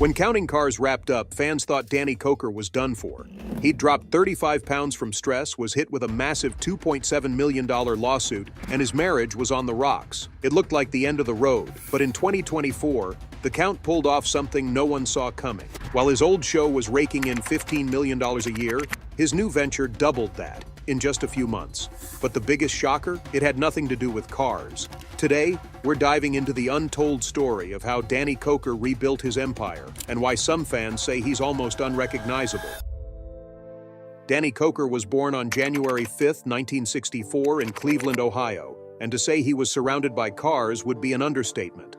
When Counting Cars wrapped up, fans thought Danny Koker was done for. He'd dropped 35 pounds from stress, was hit with a massive $2.7 million lawsuit, and his marriage was on the rocks. It looked like the end of the road. But in 2024, the Count pulled off something no one saw coming. While his old show was raking in $15 million a year, his new venture doubled that in just a few months. But the biggest shocker? It had nothing to do with cars. Today, we're diving into the untold story of how Danny Koker rebuilt his empire and why some fans say he's almost unrecognizable. Danny Koker was born on January 5, 1964 in Cleveland, Ohio, and to say he was surrounded by cars would be an understatement.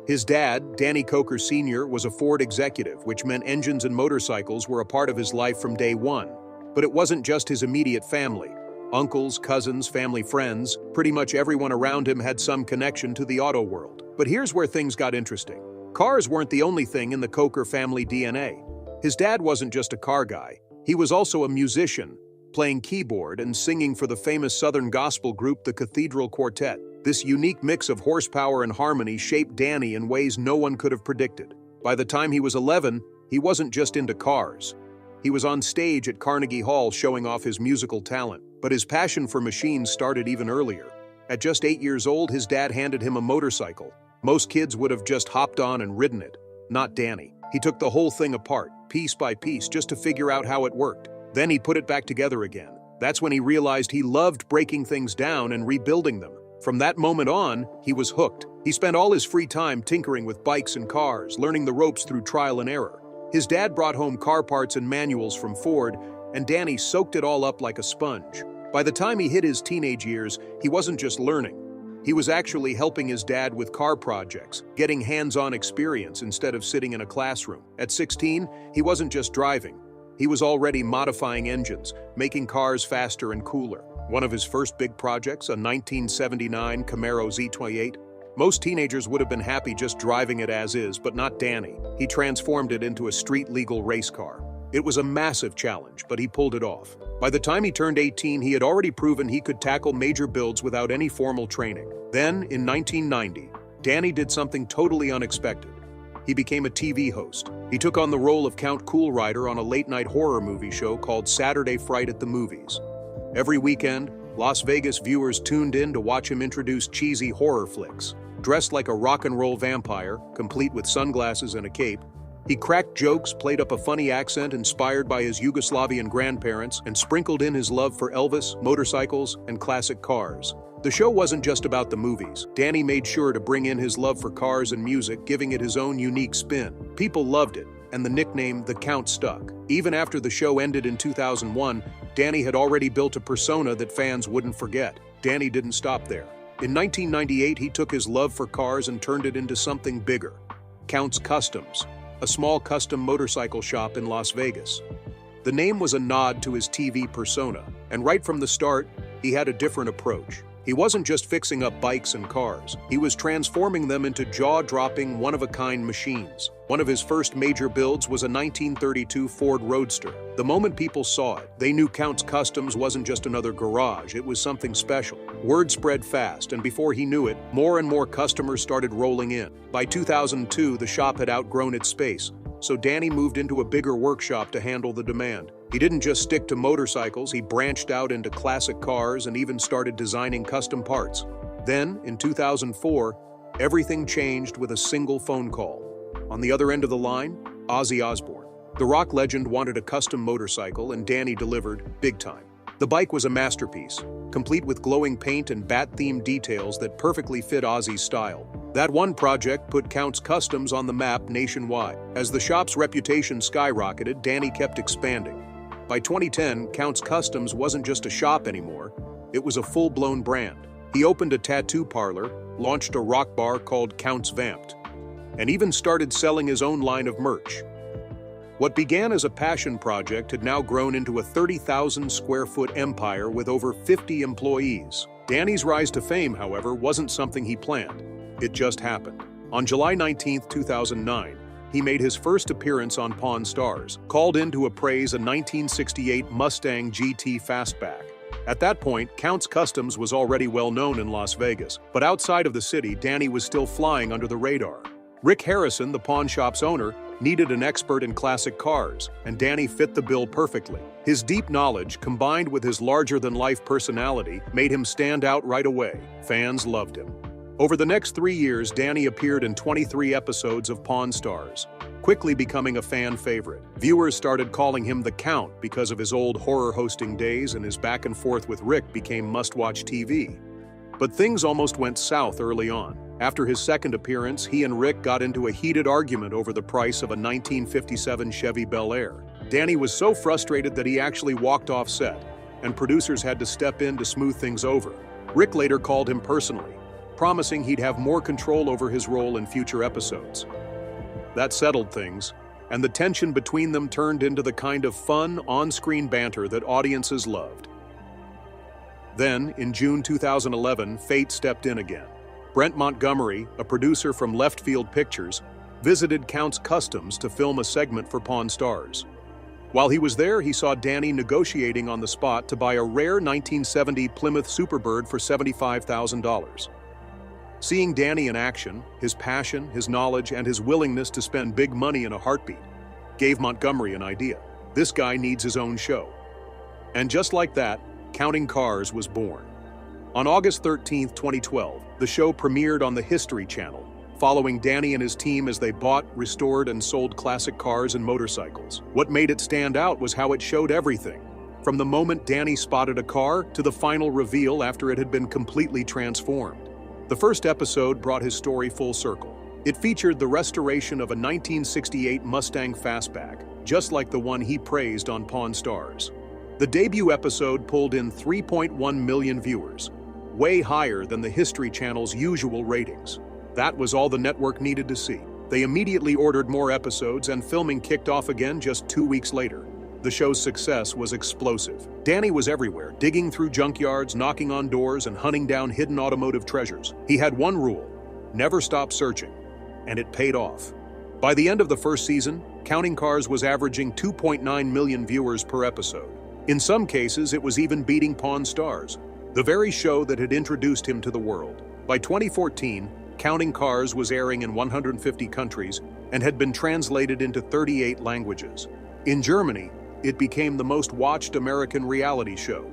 His dad, Danny Koker Sr., was a Ford executive, which meant engines and motorcycles were a part of his life from day one. But it wasn't just his immediate family. Uncles, cousins, family friends, pretty much everyone around him had some connection to the auto world. But here's where things got interesting. Cars weren't the only thing in the Koker family DNA. His dad wasn't just a car guy. He was also a musician, playing keyboard and singing for the famous Southern gospel group the Cathedral Quartet. This unique mix of horsepower and harmony shaped Danny in ways no one could have predicted. By the time he was 11, he wasn't just into cars. He was on stage at Carnegie Hall showing off his musical talent, but his passion for machines started even earlier. At just 8 years old, his dad handed him a motorcycle. Most kids would have just hopped on and ridden it. Not Danny. He took the whole thing apart, piece by piece, just to figure out how it worked. Then he put it back together again. That's when he realized he loved breaking things down and rebuilding them. From that moment on, he was hooked. He spent all his free time tinkering with bikes and cars, learning the ropes through trial and error. His dad brought home car parts and manuals from Ford, and Danny soaked it all up like a sponge. By the time he hit his teenage years, he wasn't just learning. He was actually helping his dad with car projects, getting hands-on experience instead of sitting in a classroom. At 16, he wasn't just driving. He was already modifying engines, making cars faster and cooler. One of his first big projects, a 1979 Camaro Z28, most teenagers would have been happy just driving it as is, but not Danny. He transformed it into a street-legal race car. It was a massive challenge, but he pulled it off. By the time he turned 18, he had already proven he could tackle major builds without any formal training. Then, in 1990, Danny did something totally unexpected. He became a TV host. He took on the role of Count Coolrider on a late-night horror movie show called Saturday Fright at the Movies. Every weekend, Las Vegas viewers tuned in to watch him introduce cheesy horror flicks. Dressed like a rock and roll vampire, complete with sunglasses and a cape, he cracked jokes, played up a funny accent inspired by his Yugoslavian grandparents, and sprinkled in his love for Elvis, motorcycles, and classic cars. The show wasn't just about the movies. Danny made sure to bring in his love for cars and music, giving it his own unique spin. People loved it, and the nickname The Count stuck. Even after the show ended in 2001, Danny had already built a persona that fans wouldn't forget. Danny didn't stop there. In 1998, he took his love for cars and turned it into something bigger. Count's Customs, a small custom motorcycle shop in Las Vegas. The name was a nod to his TV persona, and right from the start, he had a different approach. He wasn't just fixing up bikes and cars. He was transforming them into jaw-dropping, one-of-a-kind machines. One of his first major builds was a 1932 Ford Roadster. The moment people saw it, they knew Count's Customs wasn't just another garage, it was something special. Word spread fast, and before he knew it, more and more customers started rolling in. By 2002, the shop had outgrown its space, so Danny moved into a bigger workshop to handle the demand. He didn't just stick to motorcycles, he branched out into classic cars and even started designing custom parts. Then, in 2004, everything changed with a single phone call. On the other end of the line, Ozzy Osbourne. The rock legend wanted a custom motorcycle, and Danny delivered big time. The bike was a masterpiece, complete with glowing paint and bat-themed details that perfectly fit Ozzy's style. That one project put Count's Customs on the map nationwide. As the shop's reputation skyrocketed, Danny kept expanding. By 2010, Count's Customs wasn't just a shop anymore, it was a full-blown brand. He opened a tattoo parlor, launched a rock bar called Count's Vamped, and even started selling his own line of merch. What began as a passion project had now grown into a 30,000 square foot empire with over 50 employees. Danny's rise to fame, however, wasn't something he planned. It just happened. On July 19, 2009, he made his first appearance on Pawn Stars, called in to appraise a 1968 Mustang GT Fastback. At that point, Count's Customs was already well known in Las Vegas, but outside of the city, Danny was still flying under the radar. Rick Harrison, the pawn shop's owner, needed an expert in classic cars, and Danny fit the bill perfectly. His deep knowledge, combined with his larger-than-life personality, made him stand out right away. Fans loved him. Over the next 3 years, Danny appeared in 23 episodes of Pawn Stars, quickly becoming a fan favorite. Viewers started calling him the Count because of his old horror hosting days, and his back and forth with Rick became must-watch TV. But things almost went south early on. After his second appearance, he and Rick got into a heated argument over the price of a 1957 Chevy Bel Air. Danny was so frustrated that he actually walked off set, and producers had to step in to smooth things over. Rick later called him personally, promising he'd have more control over his role in future episodes. That settled things, and the tension between them turned into the kind of fun, on-screen banter that audiences loved. Then, in June 2011, fate stepped in again. Brent Montgomery, a producer from Left Field Pictures, visited Count's Customs to film a segment for Pawn Stars. While he was there, he saw Danny negotiating on the spot to buy a rare 1970 Plymouth Superbird for $75,000. Seeing Danny in action, his passion, his knowledge, and his willingness to spend big money in a heartbeat gave Montgomery an idea. This guy needs his own show. And just like that, Counting Cars was born. On August 13, 2012, the show premiered on the History Channel, following Danny and his team as they bought, restored, and sold classic cars and motorcycles. What made it stand out was how it showed everything, from the moment Danny spotted a car to the final reveal after it had been completely transformed. The first episode brought his story full circle. It featured the restoration of a 1968 Mustang Fastback, just like the one he praised on Pawn Stars. The debut episode pulled in 3.1 million viewers, way higher than the History Channel's usual ratings. That was all the network needed to see. They immediately ordered more episodes, and filming kicked off again just 2 weeks later. The show's success was explosive. Danny was everywhere, digging through junkyards, knocking on doors, and hunting down hidden automotive treasures. He had one rule: never stop searching, and it paid off. By the end of the first season, Counting Cars was averaging 2.9 million viewers per episode. In some cases, it was even beating Pawn Stars, the very show that had introduced him to the world. By 2014, Counting Cars was airing in 150 countries and had been translated into 38 languages. In Germany, it became the most watched American reality show,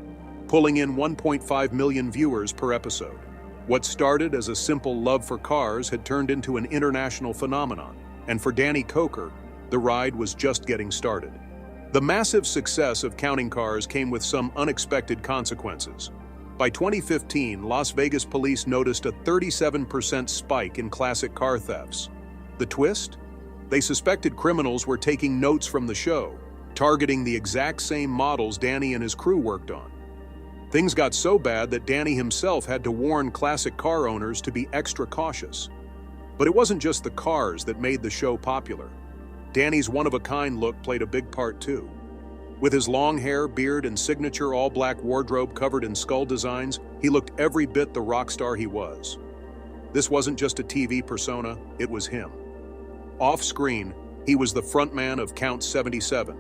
pulling in 1.5 million viewers per episode. What started as a simple love for cars had turned into an international phenomenon, and for Danny Koker, the ride was just getting started. The massive success of Counting Cars came with some unexpected consequences. By 2015, Las Vegas police noticed a 37% spike in classic car thefts. The twist? They suspected criminals were taking notes from the show, targeting the exact same models Danny and his crew worked on. Things got so bad that Danny himself had to warn classic car owners to be extra cautious. But it wasn't just the cars that made the show popular. Danny's one-of-a-kind look played a big part too. With his long hair, beard, and signature all-black wardrobe covered in skull designs, he looked every bit the rock star he was. This wasn't just a TV persona, it was him. Off-screen, he was the frontman of Count 77,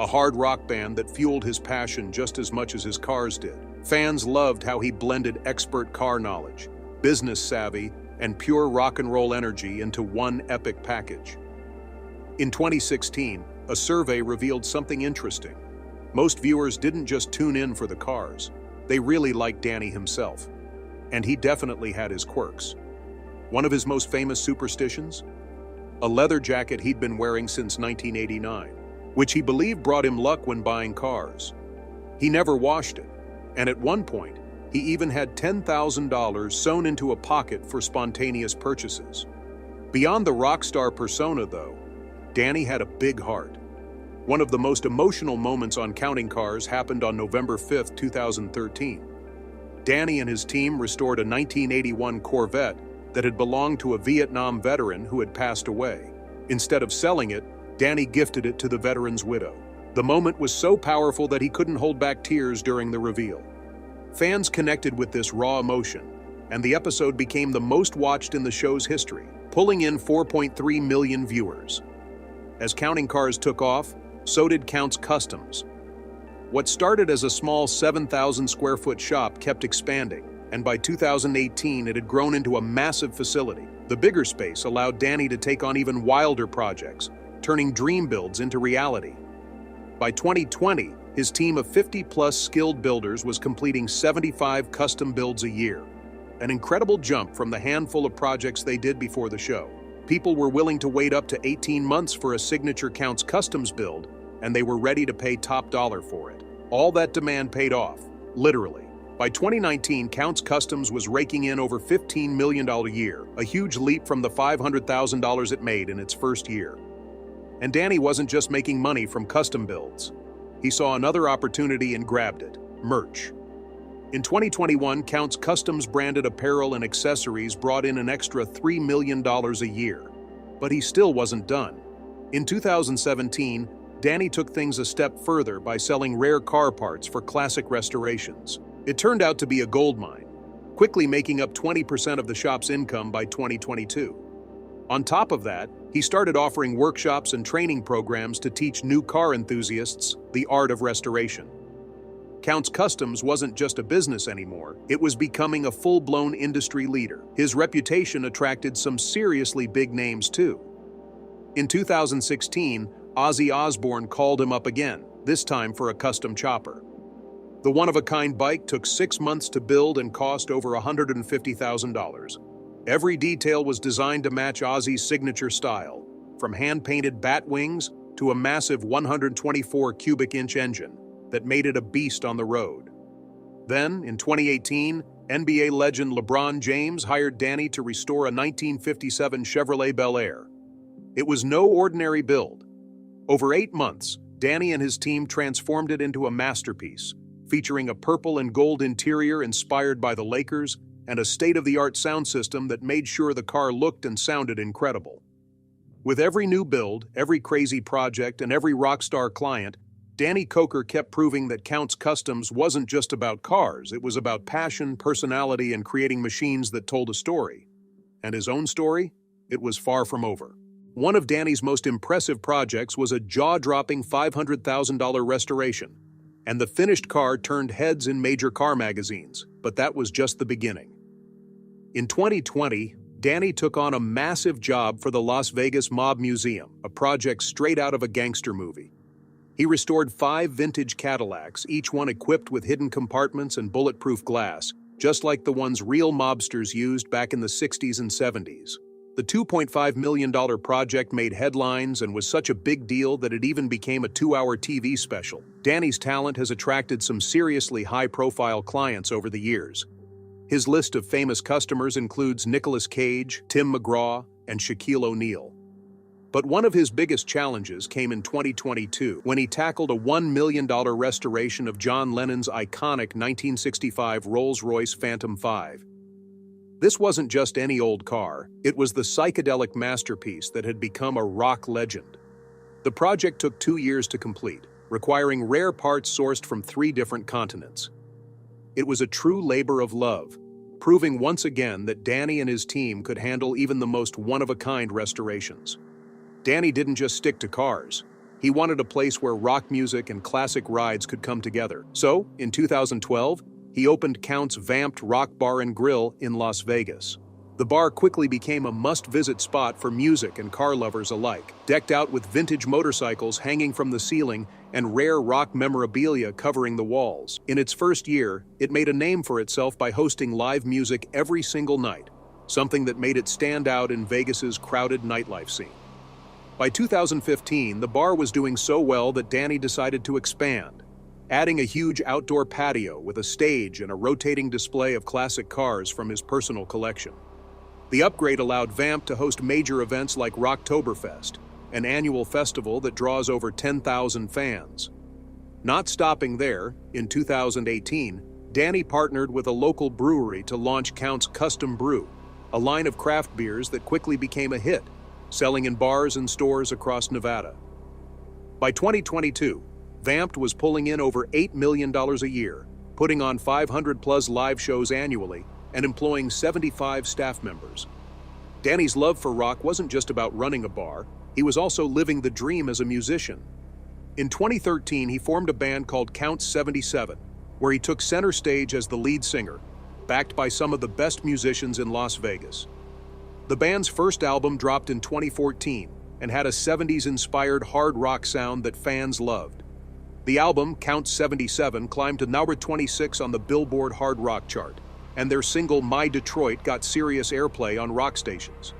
a hard rock band that fueled his passion just as much as his cars did. Fans loved how he blended expert car knowledge, business savvy, and pure rock and roll energy into one epic package. In 2016, a survey revealed something interesting. Most viewers didn't just tune in for the cars. They really liked Danny himself. And he definitely had his quirks. One of his most famous superstitions? A leather jacket he'd been wearing since 1989, which he believed brought him luck when buying cars. He never washed it, and at one point, he even had $10,000 sewn into a pocket for spontaneous purchases. Beyond the rock star persona, though, Danny had a big heart. One of the most emotional moments on Counting Cars happened on November 5, 2013. Danny and his team restored a 1981 Corvette that had belonged to a Vietnam veteran who had passed away. Instead of selling it, Danny gifted it to the veteran's widow. The moment was so powerful that he couldn't hold back tears during the reveal. Fans connected with this raw emotion, and the episode became the most watched in the show's history, pulling in 4.3 million viewers. As Counting Cars took off, so did Count's Customs. What started as a small 7,000 square foot shop kept expanding, and by 2018 it had grown into a massive facility. The bigger space allowed Danny to take on even wilder projects, turning dream builds into reality. By 2020, his team of 50-plus skilled builders was completing 75 custom builds a year, an incredible jump from the handful of projects they did before the show. People were willing to wait up to 18 months for a signature Counts Customs build, and they were ready to pay top dollar for it. All that demand paid off, literally. By 2019, Counts Customs was raking in over $15 million a year, a huge leap from the $500,000 it made in its first year. And Danny wasn't just making money from custom builds. He saw another opportunity and grabbed it: merch. In 2021, Counts Customs branded apparel and accessories brought in an extra $3 million a year. But he still wasn't done. In 2017, Danny took things a step further by selling rare car parts for classic restorations. It turned out to be a goldmine, quickly making up 20% of the shop's income by 2022. On top of that, he started offering workshops and training programs to teach new car enthusiasts the art of restoration. Counts Customs wasn't just a business anymore, it was becoming a full-blown industry leader. His reputation attracted some seriously big names too. In 2016, Ozzy Osbourne called him up again, this time for a custom chopper. The one-of-a-kind bike took 6 months to build and cost over $150,000. Every detail was designed to match Ozzy's signature style, from hand-painted bat wings to a massive 124 cubic inch engine that made it a beast on the road. Then, in 2018, NBA legend LeBron James hired Danny to restore a 1957 Chevrolet Bel Air. It was no ordinary build. Over 8 months, Danny and his team transformed it into a masterpiece, featuring a purple and gold interior inspired by the Lakers and a state-of-the-art sound system that made sure the car looked and sounded incredible. With every new build, every crazy project, and every rock star client, Danny Koker kept proving that Counts Customs wasn't just about cars, it was about passion, personality, and creating machines that told a story. And his own story? It was far from over. One of Danny's most impressive projects was a jaw-dropping $500,000 restoration, and the finished car turned heads in major car magazines, but that was just the beginning. In 2020, Danny took on a massive job for the Las Vegas Mob Museum, a project straight out of a gangster movie. He restored 5 vintage Cadillacs, each one equipped with hidden compartments and bulletproof glass, just like the ones real mobsters used back in the 60s and 70s. The $2.5 million project made headlines and was such a big deal that it even became a 2-hour TV special. Danny's talent has attracted some seriously high-profile clients over the years. His list of famous customers includes Nicolas Cage, Tim McGraw, and Shaquille O'Neal. But one of his biggest challenges came in 2022 when he tackled a $1 million restoration of John Lennon's iconic 1965 Rolls-Royce Phantom 5. This wasn't just any old car, it was the psychedelic masterpiece that had become a rock legend. The project took 2 years to complete, requiring rare parts sourced from 3 different continents. It was a true labor of love, proving once again that Danny and his team could handle even the most one-of-a-kind restorations. Danny didn't just stick to cars. He wanted a place where rock music and classic rides could come together. So, in 2012, he opened Counts' Vamped Rock Bar and Grill in Las Vegas. The bar quickly became a must-visit spot for music and car lovers alike, decked out with vintage motorcycles hanging from the ceiling and rare rock memorabilia covering the walls. In its first year, it made a name for itself by hosting live music every single night, something that made it stand out in Vegas's crowded nightlife scene. By 2015, the bar was doing so well that Danny decided to expand, adding a huge outdoor patio with a stage and a rotating display of classic cars from his personal collection. The upgrade allowed Vamp to host major events like Rocktoberfest, an annual festival that draws over 10,000 fans. Not stopping there, in 2018, Danny partnered with a local brewery to launch Counts Custom Brew, a line of craft beers that quickly became a hit, selling in bars and stores across Nevada. By 2022, Vamped was pulling in over $8 million a year, putting on 500-plus live shows annually, and employing 75 staff members. Danny's love for rock wasn't just about running a bar, he was also living the dream as a musician. In 2013, he formed a band called Counts 77, where he took center stage as the lead singer, backed by some of the best musicians in Las Vegas. The band's first album dropped in 2014, and had a 70s-inspired hard rock sound that fans loved. The album, Count 77, climbed to number 26 on the Billboard Hard Rock chart, and their single My Detroit got serious airplay on rock stations.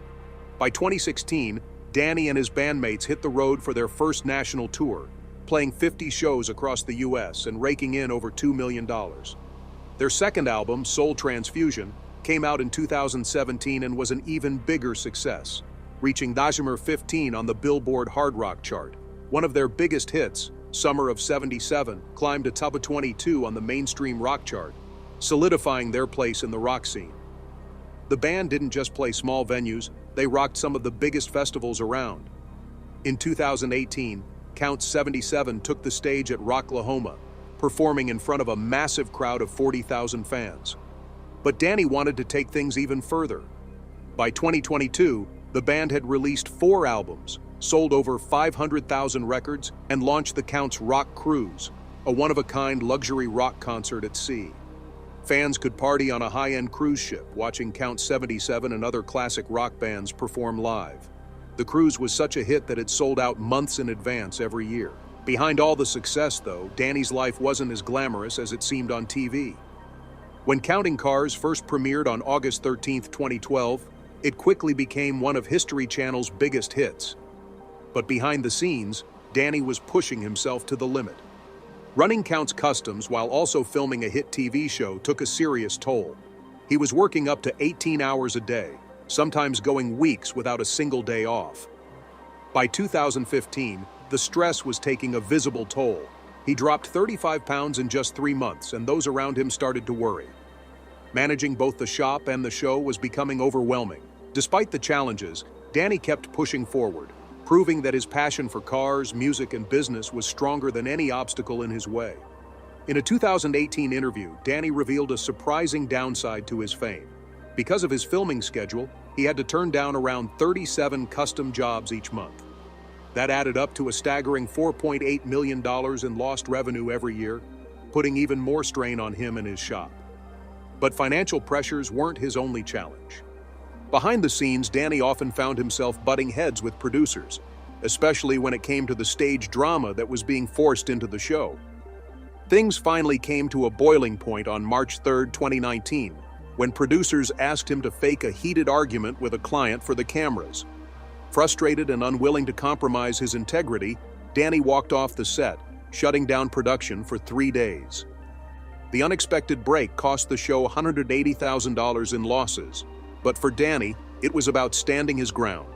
By 2016, Danny and his bandmates hit the road for their first national tour, playing 50 shows across the US and raking in over $2 million. Their second album, Soul Transfusion, came out in 2017 and was an even bigger success, reaching number 15 on the Billboard Hard Rock chart. One of their biggest hits, Summer of '77, climbed to top 22 on the mainstream rock chart, solidifying their place in the rock scene. The band didn't just play small venues, they rocked some of the biggest festivals around. In 2018, Count 77 took the stage at Rocklahoma, performing in front of a massive crowd of 40,000 fans. But Danny wanted to take things even further. By 2022, the band had released 4 albums, sold over 500,000 records, and launched the Count's Rock Cruise, a one-of-a-kind luxury rock concert at sea. Fans could party on a high-end cruise ship, watching Count 77 and other classic rock bands perform live. The cruise was such a hit that it sold out months in advance every year. Behind all the success, though, Danny's life wasn't as glamorous as it seemed on TV. When Counting Cars first premiered on August 13, 2012, it quickly became one of History Channel's biggest hits. But behind the scenes, Danny was pushing himself to the limit. Running Count's Customs while also filming a hit TV show took a serious toll. He was working up to 18 hours a day, sometimes going weeks without a single day off. By 2015, the stress was taking a visible toll. He dropped 35 pounds in just 3 months, and those around him started to worry. Managing both the shop and the show was becoming overwhelming. Despite the challenges, Danny kept pushing forward, proving that his passion for cars, music, and business was stronger than any obstacle in his way. In a 2018 interview, Danny revealed a surprising downside to his fame. Because of his filming schedule, he had to turn down around 37 custom jobs each month. That added up to a staggering $4.8 million in lost revenue every year, putting even more strain on him and his shop. But financial pressures weren't his only challenge. Behind the scenes, Danny often found himself butting heads with producers, especially when it came to the stage drama that was being forced into the show. Things finally came to a boiling point on March 3, 2019, when producers asked him to fake a heated argument with a client for the cameras. Frustrated and unwilling to compromise his integrity, Danny walked off the set, shutting down production for 3 days. The unexpected break cost the show $180,000 in losses. But for Danny, it was about standing his ground.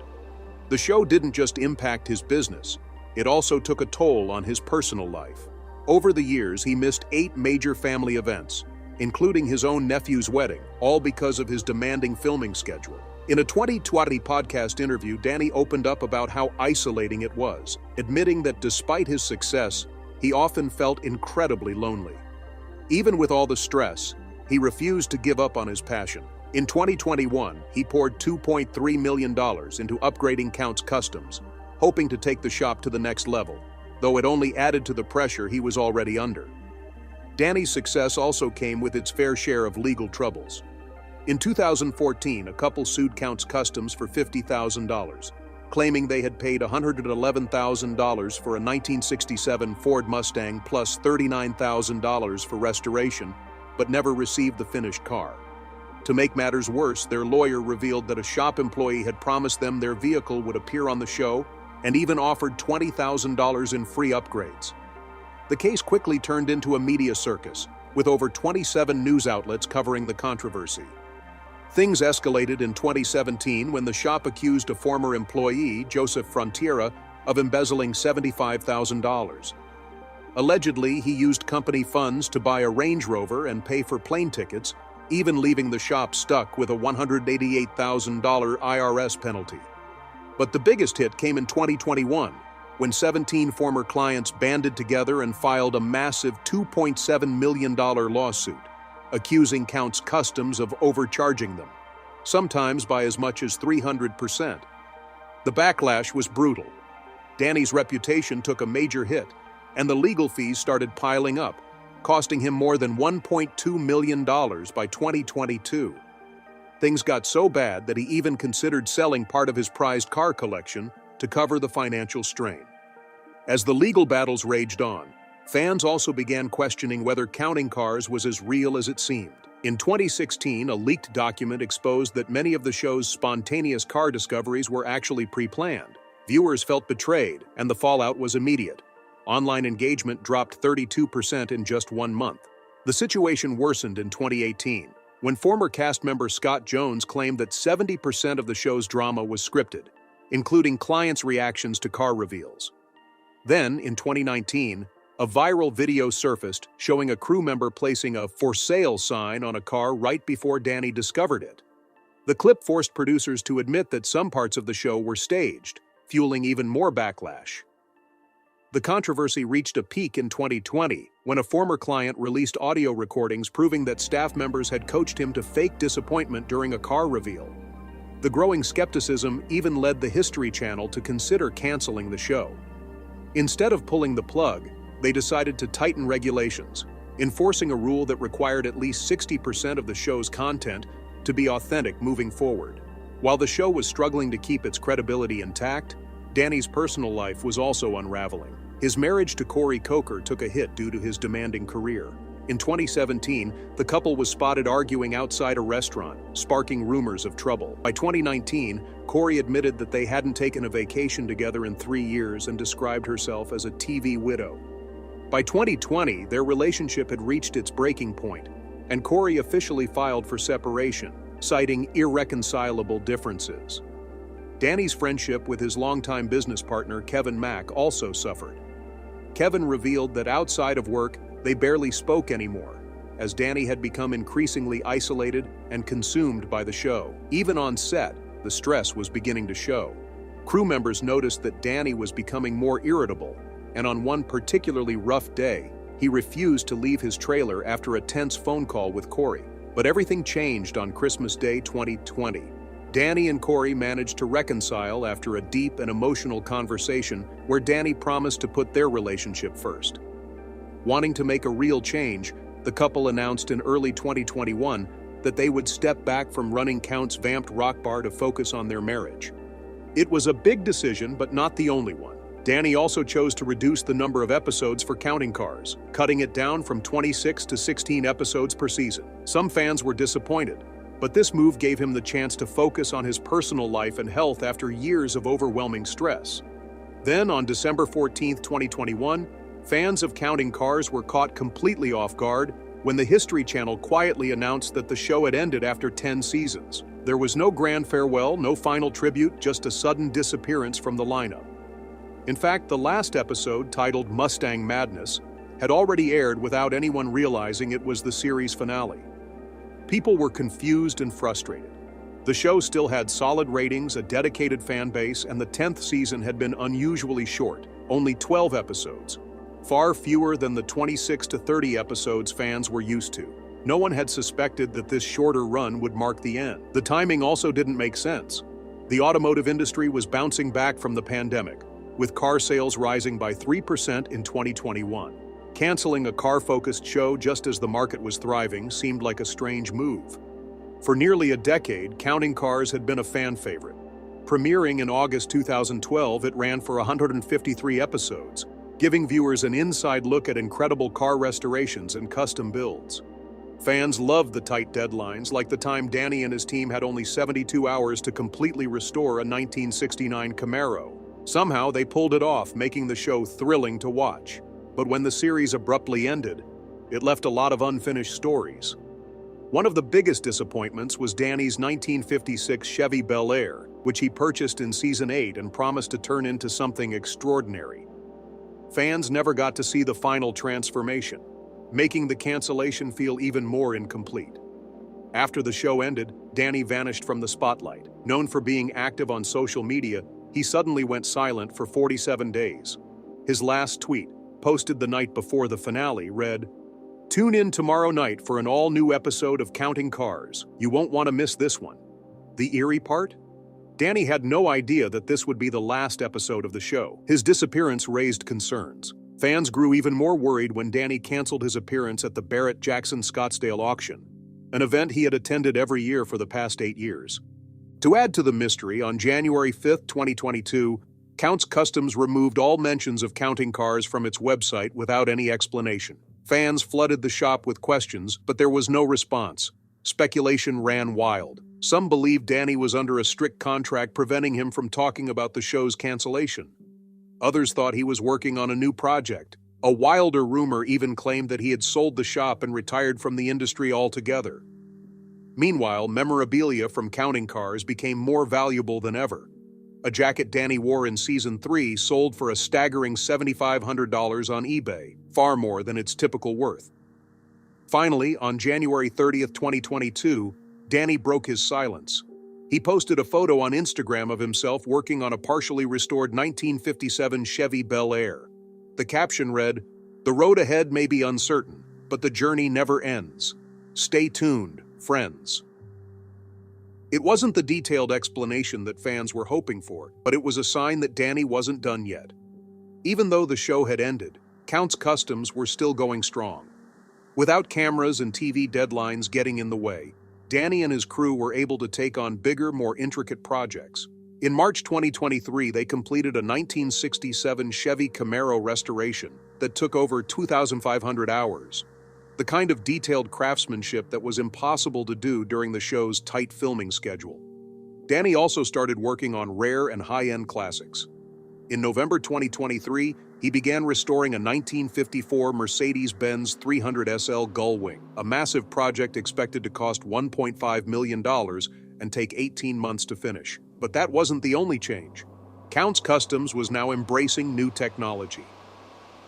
The show didn't just impact his business, it also took a toll on his personal life. Over the years, he missed 8 major family events, including his own nephew's wedding, all because of his demanding filming schedule. In a 2020 podcast interview, Danny opened up about how isolating it was, admitting that despite his success, he often felt incredibly lonely. Even with all the stress, he refused to give up on his passion. In 2021, he poured $2.3 million into upgrading Count's Customs, hoping to take the shop to the next level, though it only added to the pressure he was already under. Danny's success also came with its fair share of legal troubles. In 2014, a couple sued Count's Customs for $50,000, claiming they had paid $111,000 for a 1967 Ford Mustang plus $39,000 for restoration, but never received the finished car. To make matters worse, their lawyer revealed that a shop employee had promised them their vehicle would appear on the show and even offered $20,000 in free upgrades. The case quickly turned into a media circus, with over 27 news outlets covering the controversy. Things escalated in 2017 when the shop accused a former employee, Joseph Frontiera, of embezzling $75,000. Allegedly, he used company funds to buy a Range Rover and pay for plane tickets, even leaving the shop stuck with a $188,000 IRS penalty. But the biggest hit came in 2021, when 17 former clients banded together and filed a massive $2.7 million lawsuit, accusing Count's Customs of overcharging them, sometimes by as much as 300%. The backlash was brutal. Danny's reputation took a major hit, and the legal fees started piling up, costing him more than $1.2 million by 2022. Things got so bad that he even considered selling part of his prized car collection to cover the financial strain. As the legal battles raged on, fans also began questioning whether Counting Cars was as real as it seemed. In 2016, a leaked document exposed that many of the show's spontaneous car discoveries were actually pre-planned. Viewers felt betrayed, and the fallout was immediate. Online engagement dropped 32% in just 1 month. The situation worsened in 2018, when former cast member Scott Jones claimed that 70% of the show's drama was scripted, including clients' reactions to car reveals. Then, in 2019, a viral video surfaced showing a crew member placing a "for sale" sign on a car right before Danny discovered it. The clip forced producers to admit that some parts of the show were staged, fueling even more backlash. The controversy reached a peak in 2020 when a former client released audio recordings proving that staff members had coached him to fake disappointment during a car reveal. The growing skepticism even led the History Channel to consider canceling the show. Instead of pulling the plug, they decided to tighten regulations, enforcing a rule that required at least 60% of the show's content to be authentic moving forward. While the show was struggling to keep its credibility intact, Danny's personal life was also unraveling. His marriage to Koker took a hit due to his demanding career. In 2017, the couple was spotted arguing outside a restaurant, sparking rumors of trouble. By 2019, Corey admitted that they hadn't taken a vacation together in 3 years and described herself as a TV widow. By 2020, their relationship had reached its breaking point, and Corey officially filed for separation, citing irreconcilable differences. Danny's friendship with his longtime business partner Kevin Mack also suffered. Kevin revealed that outside of work, they barely spoke anymore, as Danny had become increasingly isolated and consumed by the show. Even on set, the stress was beginning to show. Crew members noticed that Danny was becoming more irritable, and on one particularly rough day, he refused to leave his trailer after a tense phone call with Corey. But everything changed on Christmas Day 2020. Danny and Corey managed to reconcile after a deep and emotional conversation where Danny promised to put their relationship first. Wanting to make a real change, the couple announced in early 2021 that they would step back from running Count's vamped rock bar to focus on their marriage. It was a big decision, but not the only one. Danny also chose to reduce the number of episodes for Counting Cars, cutting it down from 26 to 16 episodes per season. Some fans were disappointed, but this move gave him the chance to focus on his personal life and health after years of overwhelming stress. Then, on December 14, 2021, fans of Counting Cars were caught completely off guard when the History Channel quietly announced that the show had ended after 10 seasons. There was no grand farewell, no final tribute, just a sudden disappearance from the lineup. In fact, the last episode, titled Mustang Madness, had already aired without anyone realizing it was the series finale. People were confused and frustrated. The show still had solid ratings, a dedicated fan base, and the 10th season had been unusually short, only 12 episodes, far fewer than the 26 to 30 episodes fans were used to. No one had suspected that this shorter run would mark the end. The timing also didn't make sense. The automotive industry was bouncing back from the pandemic, with car sales rising by 3% in 2021. Canceling a car-focused show just as the market was thriving seemed like a strange move. For nearly a decade, Counting Cars had been a fan favorite. Premiering in August 2012, it ran for 153 episodes, giving viewers an inside look at incredible car restorations and custom builds. Fans loved the tight deadlines, like the time Danny and his team had only 72 hours to completely restore a 1969 Camaro. Somehow, they pulled it off, making the show thrilling to watch. But when the series abruptly ended, it left a lot of unfinished stories. One of the biggest disappointments was Danny's 1956 Chevy Bel Air, which he purchased in Season 8 and promised to turn into something extraordinary. Fans never got to see the final transformation, making the cancellation feel even more incomplete. After the show ended, Danny vanished from the spotlight. Known for being active on social media, he suddenly went silent for 47 days. His last tweet, posted the night before the finale, read, "Tune in tomorrow night for an all-new episode of Counting Cars. You won't want to miss this one." The eerie part? Danny had no idea that this would be the last episode of the show. His disappearance raised concerns. Fans grew even more worried when Danny canceled his appearance at the Barrett-Jackson Scottsdale auction, an event he had attended every year for the past 8 years. To add to the mystery, on January 5, 2022, Counts Customs removed all mentions of counting cars from its website without any explanation. Fans flooded the shop with questions, but there was no response. Speculation ran wild. Some believed Danny was under a strict contract preventing him from talking about the show's cancellation. Others thought he was working on a new project. A wilder rumor even claimed that he had sold the shop and retired from the industry altogether. Meanwhile, memorabilia from counting cars became more valuable than ever. A jacket Danny wore in Season 3 sold for a staggering $7,500 on eBay, far more than its typical worth. Finally, on January 30th, 2022, Danny broke his silence. He posted a photo on Instagram of himself working on a partially restored 1957 Chevy Bel Air. The caption read, "The road ahead may be uncertain, but the journey never ends. Stay tuned, friends." It wasn't the detailed explanation that fans were hoping for, but it was a sign that Danny wasn't done yet. Even though the show had ended, Counts Customs were still going strong. Without cameras and TV deadlines getting in the way, Danny and his crew were able to take on bigger, more intricate projects. In March 2023, they completed a 1967 Chevy Camaro restoration that took over 2,500 hours. The kind of detailed craftsmanship that was impossible to do during the show's tight filming schedule. Danny also started working on rare and high-end classics. In November 2023, he began restoring a 1954 Mercedes-Benz 300 SL Gullwing, a massive project expected to cost $1.5 million and take 18 months to finish. But that wasn't the only change. Counts Customs was now embracing new technology.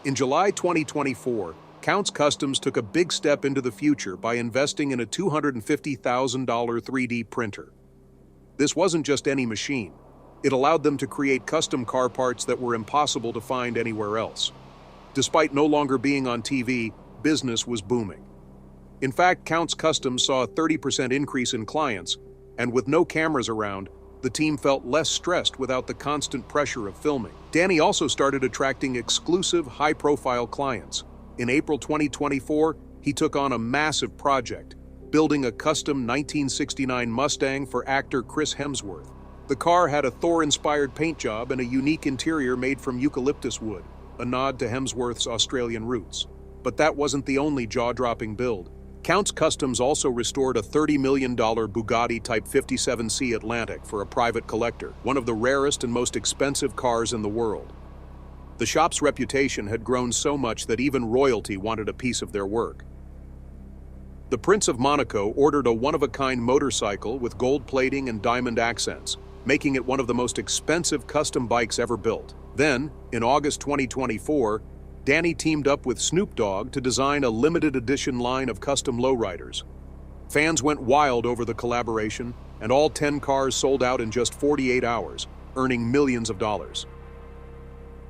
In July 2024, Counts Customs took a big step into the future by investing in a $250,000 3D printer. This wasn't just any machine. It allowed them to create custom car parts that were impossible to find anywhere else. Despite no longer being on TV, business was booming. In fact, Counts Customs saw a 30% increase in clients, and with no cameras around, the team felt less stressed without the constant pressure of filming. Danny also started attracting exclusive, high-profile clients. In April 2024, he took on a massive project, building a custom 1969 Mustang for actor Chris Hemsworth. The car had a Thor-inspired paint job and a unique interior made from eucalyptus wood, a nod to Hemsworth's Australian roots. But that wasn't the only jaw-dropping build. Counts Customs also restored a $30 million Bugatti Type 57C Atlantic for a private collector, one of the rarest and most expensive cars in the world. The shop's reputation had grown so much that even royalty wanted a piece of their work. The Prince of Monaco ordered a one-of-a-kind motorcycle with gold plating and diamond accents, making it one of the most expensive custom bikes ever built. Then, in August 2024, Danny teamed up with Snoop Dogg to design a limited edition line of custom lowriders. Fans went wild over the collaboration, and all 10 cars sold out in just 48 hours, earning millions of dollars.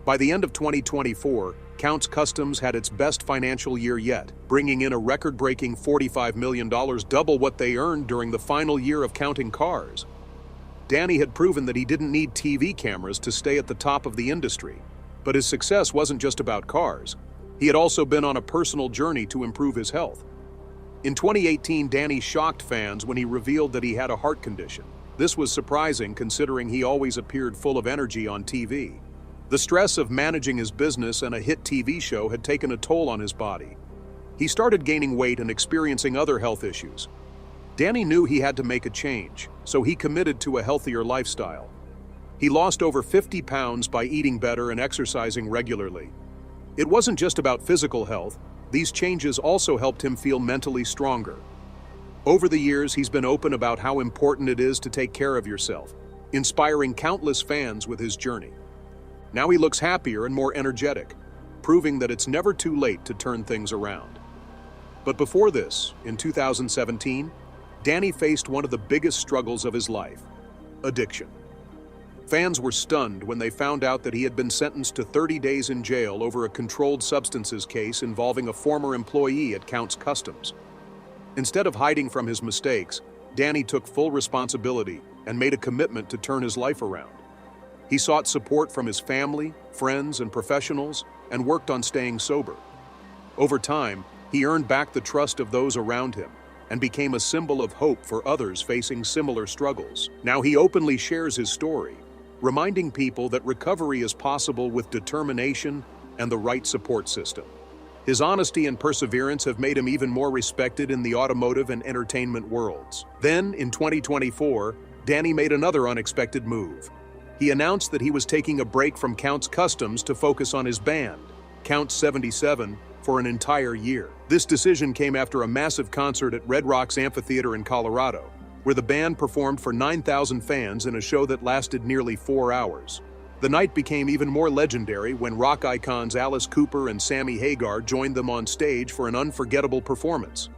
By the end of 2024, Counts Customs had its best financial year yet, bringing in a record-breaking $45 million, double what they earned during the final year of counting cars. Danny had proven that he didn't need TV cameras to stay at the top of the industry. But his success wasn't just about cars. He had also been on a personal journey to improve his health. In 2018, Danny shocked fans when he revealed that he had a heart condition. This was surprising considering he always appeared full of energy on TV. The stress of managing his business and a hit TV show had taken a toll on his body. He started gaining weight and experiencing other health issues. Danny knew he had to make a change, so he committed to a healthier lifestyle. He lost over 50 pounds by eating better and exercising regularly. It wasn't just about physical health. These changes also helped him feel mentally stronger. Over the years, he's been open about how important it is to take care of yourself, inspiring countless fans with his journey. Now he looks happier and more energetic, proving that it's never too late to turn things around. But before this, in 2017, Danny faced one of the biggest struggles of his life: addiction. Fans were stunned when they found out that he had been sentenced to 30 days in jail over a controlled substances case involving a former employee at Counts Customs. Instead of hiding from his mistakes, Danny took full responsibility and made a commitment to turn his life around. He sought support from his family, friends, and professionals, and worked on staying sober. Over time, he earned back the trust of those around him and became a symbol of hope for others facing similar struggles. Now he openly shares his story, reminding people that recovery is possible with determination and the right support system. His honesty and perseverance have made him even more respected in the automotive and entertainment worlds. Then, in 2024, Danny made another unexpected move. He announced that he was taking a break from Count's Customs to focus on his band, Count 77, for an entire year. This decision came after a massive concert at Red Rocks Amphitheater in Colorado, where the band performed for 9,000 fans in a show that lasted nearly 4 hours. The night became even more legendary when rock icons Alice Cooper and Sammy Hagar joined them on stage for an unforgettable performance.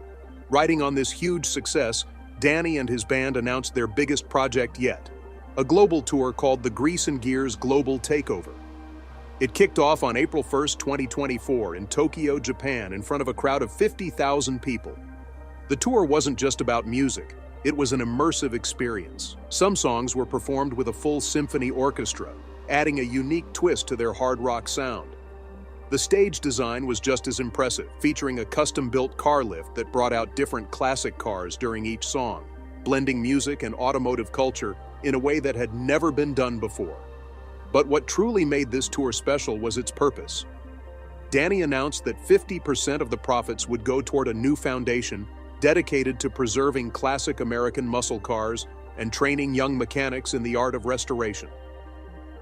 Riding on this huge success, Danny and his band announced their biggest project yet, a global tour called the Grease and Gears Global Takeover. It kicked off on April 1, 2024 in Tokyo, Japan, in front of a crowd of 50,000 people. The tour wasn't just about music, it was an immersive experience. Some songs were performed with a full symphony orchestra, adding a unique twist to their hard rock sound. The stage design was just as impressive, featuring a custom-built car lift that brought out different classic cars during each song, blending music and automotive culture in a way that had never been done before. But what truly made this tour special was its purpose. Danny announced that 50% of the profits would go toward a new foundation dedicated to preserving classic American muscle cars and training young mechanics in the art of restoration.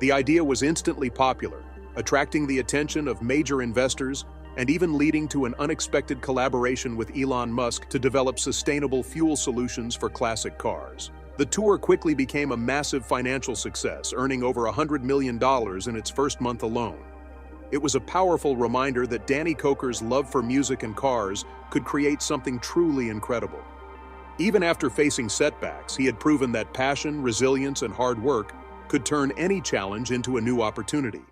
The idea was instantly popular, attracting the attention of major investors and even leading to an unexpected collaboration with Elon Musk to develop sustainable fuel solutions for classic cars. The tour quickly became a massive financial success, earning over $100 million in its first month alone. It was a powerful reminder that Danny Koker's love for music and cars could create something truly incredible. Even after facing setbacks, he had proven that passion, resilience, and hard work could turn any challenge into a new opportunity.